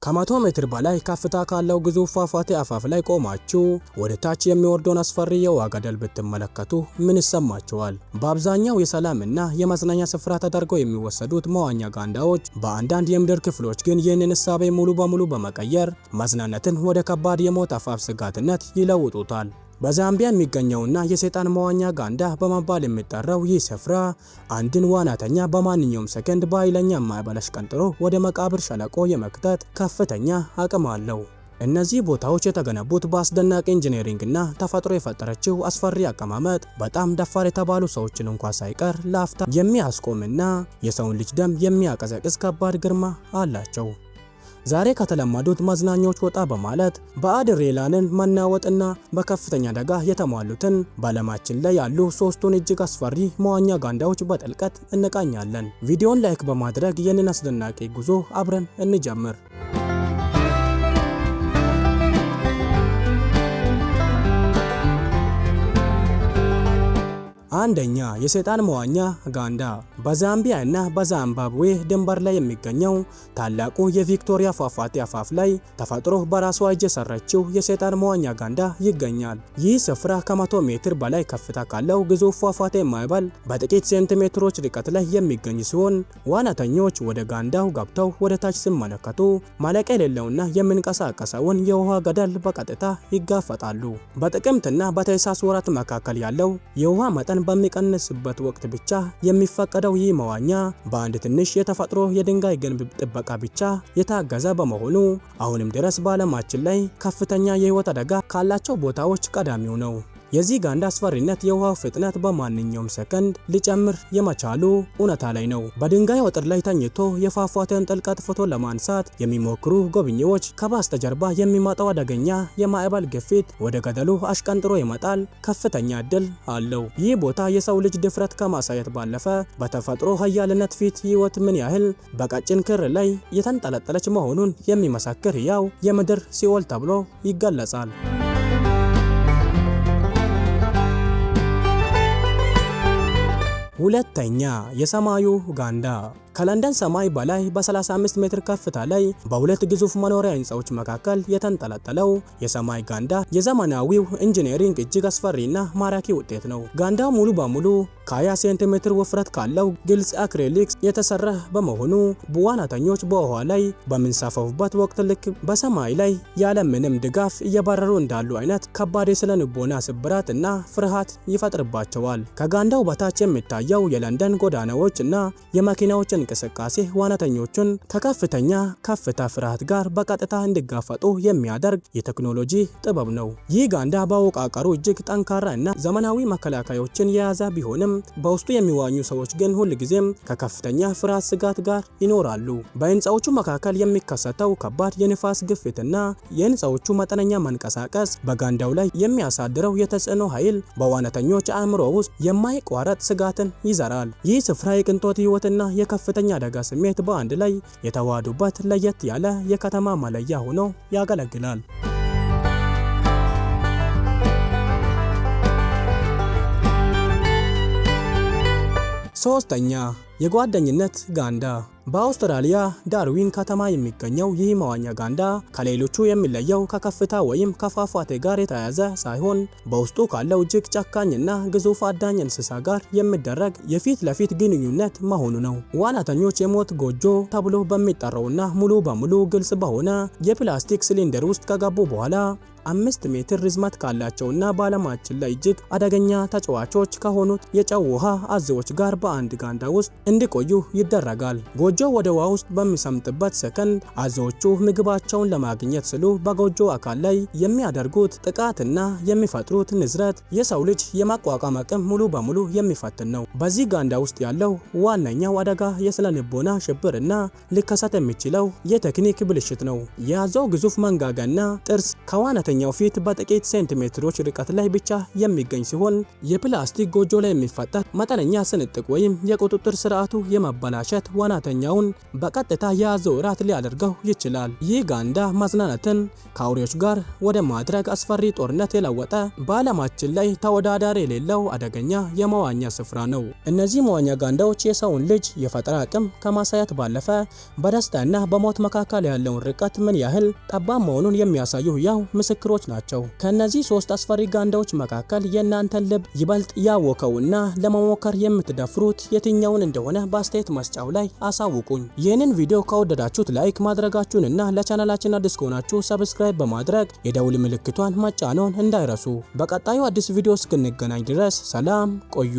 ከ100 ሜትር በላይ ከፍታ ካለው ግዙፍ ፏፏቴ አፋፍ ላይ ቆማችሁ ወደ ታች የሚወርደውን አስፈሪ የውሃ ገደል ብትመለከቱ ምን ይሰማችኋል? በአብዛኛው የሰላምና የመዝናኛ ስፍራ ተደርገው የሚወሰዱት መዋኛ ጋንዳዎች በአንዳንድ የምድር ክፍሎች ግን ይህንን እሳቤ ሙሉ በሙሉ በመቀየር መዝናናትን ወደ ከባድ የሞት አፋፍ ስጋትነት ይለውጡታል። በዛምቢያ የሚገኘውና የሰይጣን መዋኛ ጋንዳ በመባል የሚጠራው ይህ ስፍራ አንድን ዋናተኛ በማንኛውም ሰከንድ በኃይለኛ ማዕበል አሽቀንጥሮ ወደ መቃብር ሸለቆ የመክተት ከፍተኛ አቅም አለው። እነዚህ ቦታዎች የተገነቡት በአስደናቂ ኢንጂነሪንግና ተፈጥሮ የፈጠረችው አስፈሪ አቀማመጥ በጣም ደፋር የተባሉ ሰዎችን እንኳን ሳይቀር ለአፍታ የሚያስቆምና የሰውን ልጅ ደም የሚያቀዘቅዝ ከባድ ግርማ አላቸው። ዛሬ ከተለመዱት መዝናኛዎች ወጣ በማለት በአድሬናሊን መናወጥና በከፍተኛ አደጋ የተሟሉትን በዓለማችን ላይ ያሉ ሶስቱን እጅግ አስፈሪ መዋኛ ጋንዳዎች በጥልቀት እንቃኛለን። ቪዲዮን ላይክ በማድረግ ይህንን አስደናቂ ጉዞ አብረን እንጀምር። አንደኛ፣ የሰይጣን መዋኛ ጋንዳ በዛምቢያ እና በዚምባብዌ ድንበር ላይ የሚገኘው ታላቁ የቪክቶሪያ ፏፏቴ አፋፍ ላይ ተፈጥሮ በራሷ እጅ የሰራችው የሰይጣን መዋኛ ጋንዳ ይገኛል። ይህ ስፍራ ከ100 ሜትር በላይ ከፍታ ካለው ግዙፍ ፏፏቴ ማዕበል በጥቂት ሴንቲሜትሮች ርቀት ላይ የሚገኝ ሲሆን ዋናተኞች ወደ ጋንዳው ገብተው ወደ ታች ሲመለከቱ ማለቂያ የሌለውና የሚንቀሳቀሰውን የውሃ ገደል በቀጥታ ይጋፈጣሉ። በጥቅምትና በታህሳስ ወራት መካከል ያለው የውሃ መጠን በሚቀንስበት ወቅት ብቻ የሚፈቀደው ይህ መዋኛ በአንድ ትንሽ የተፈጥሮ የድንጋይ ግንብ ጥበቃ ብቻ የታገዘ በመሆኑ አሁንም ድረስ በዓለማችን ላይ ከፍተኛ የህይወት አደጋ ካላቸው ቦታዎች ቀዳሚው ነው። የዚህ ጋንዳ አስፈሪነት የውሃው ፍጥነት በማንኛውም ሰከንድ ሊጨምር የመቻሉ እውነታ ላይ ነው። በድንጋይ አጥር ላይ ተኝቶ የፏፏቴውን ጥልቀት ፎቶ ለማንሳት የሚሞክሩ ጎብኚዎች ከበስተጀርባ የሚመጣው አደገኛ የማዕበል ግፊት ወደ ገደሉ አሽቀንጥሮ ይመጣል ከፍተኛ እድል አለው። ይህ ቦታ የሰው ልጅ ድፍረት ከማሳየት ባለፈ በተፈጥሮ ኃያልነት ፊት ህይወት ምን ያህል በቀጭን ክር ላይ የተንጠለጠለች መሆኑን የሚመሰክር ያው የምድር ሲኦል ተብሎ ይገለጻል። ሁለተኛ፣ የሰማዩ ጋንዳ ከለንደን ሰማይ በላይ በ35 ሜትር ከፍታ ላይ በሁለት ግዙፍ መኖሪያ ህንጻዎች መካከል የተንጠለጠለው የሰማይ ጋንዳ የዘመናዊው ኢንጂነሪንግ እጅግ አስፈሪና ማራኪ ውጤት ነው። ጋንዳው ሙሉ በሙሉ ከ20 ሴንቲሜትር ውፍረት ካለው ግልጽ አክሪሊክ የተሰራ በመሆኑ ዋናተኞች በውሃ ላይ በሚንሳፈፉበት ወቅት ልክ በሰማይ ላይ ያለ ምንም ድጋፍ እየበረሩ እንዳሉ አይነት ከባድ የስነ ልቦና ስብራት እና ፍርሃት ይፈጥርባቸዋል። ከጋንዳው በታች የሚታየው የለንደን ጎዳናዎች እና የመኪናዎች እንቅስቃሴ ዋናተኞቹን ከከፍተኛ ከፍታ ፍርሃት ጋር በቀጥታ እንዲጋፈጡ የሚያደርግ የቴክኖሎጂ ጥበብ ነው። ይህ ጋንዳ በአወቃቀሩ እጅግ ጠንካራ እና ዘመናዊ መከላከያዎችን የያዘ ቢሆንም በውስጡ የሚዋኙ ሰዎች ግን ሁልጊዜም ከከፍተኛ ፍርሃት ስጋት ጋር ይኖራሉ። በህንፃዎቹ መካከል የሚከሰተው ከባድ የንፋስ ግፊትና የህንፃዎቹ መጠነኛ መንቀሳቀስ በጋንዳው ላይ የሚያሳድረው የተጽዕኖ ኃይል በዋናተኞች አእምሮ ውስጥ የማይቋረጥ ስጋትን ይዘራል። ይህ ስፍራ የቅንጦት ህይወትና የከፍተኛ አደጋ ስሜት በአንድ ላይ የተዋሃዱበት ለየት ያለ የከተማ መለያ ሆኖ ያገለግላል። ሶስተኛ፣ የጓደኝነት ጋንዳ በአውስትራሊያ ዳርዊን ከተማ የሚገኘው ይህ መዋኛ ጋንዳ ከሌሎቹ የሚለየው ከከፍታ ወይም ከፏፏቴ ጋር የተያያዘ ሳይሆን በውስጡ ካለው እጅግ ጨካኝና ግዙፍ አዳኝ እንስሳ ጋር የሚደረግ የፊት ለፊት ግንኙነት መሆኑ ነው። ዋናተኞች የሞት ጎጆ ተብሎ በሚጠራውና ሙሉ በሙሉ ግልጽ በሆነ የፕላስቲክ ሲሊንደር ውስጥ ከገቡ በኋላ 5 ሜትር ርዝመት ካላቸውና በዓለማችን ላይ እጅግ አደገኛ ተጫዋቾች ከሆኑት የጨው ውሃ አዞዎች ጋር በአንድ ጋንዳ ውስጥ እንዲቆዩ ይደረጋል። ጎጆ ወደ ውሃ ውስጥ በሚሰምጥበት ሰከንድ አዞዎቹ ምግባቸውን ለማግኘት ሲሉ በጎጆ አካል ላይ የሚያደርጉት ጥቃትና የሚፈጥሩት ንዝረት የሰው ልጅ የማቋቋም አቅም ሙሉ በሙሉ የሚፈትን ነው። በዚህ ጋንዳ ውስጥ ያለው ዋነኛው አደጋ የስነ ልቦና ሽብርና ሊከሰት የሚችለው የቴክኒክ ብልሽት ነው። የአዞው ግዙፍ መንጋጋና ጥርስ ከዋናተኛው ፊት በጥቂት ሴንቲሜትሮች ርቀት ላይ ብቻ የሚገኝ ሲሆን የፕላስቲክ ጎጆ ላይ የሚፈጠር መጠነኛ ስንጥቅ ወይም የቁጥጥር ስራ ስርዓቱ የመበላሸት ዋናተኛውን በቀጥታ የአዞራት ሊያደርገው ይችላል። ይህ ጋንዳ ማዝናናትን ከአውሬዎች ጋር ወደ ማድረግ አስፈሪ ጦርነት የለወጠ በዓለማችን ላይ ተወዳዳሪ የሌለው አደገኛ የመዋኛ ስፍራ ነው። እነዚህ መዋኛ ጋንዳዎች የሰውን ልጅ የፈጠራ አቅም ከማሳየት ባለፈ በደስታና በሞት መካከል ያለውን ርቀት ምን ያህል ጠባብ መሆኑን የሚያሳዩ ያው ምስክሮች ናቸው። ከነዚህ 3 አስፈሪ ጋንዳዎች መካከል የእናንተን ልብ ይበልጥ ያወከውና ለመሞከር የምትደፍሩት የትኛውን እንደሆነ በአስተያየት መስጫው ላይ አሳውቁኝ። ይህንን ቪዲዮ ከወደዳችሁት ላይክ ማድረጋችሁንና ለቻናላችን አዲስ ከሆናችሁ ሰብስክራይብ በማድረግ የደውል ምልክቷን መጫኖን እንዳይረሱ። በቀጣዩ አዲስ ቪዲዮ እስክንገናኝ ድረስ ሰላም ቆዩ።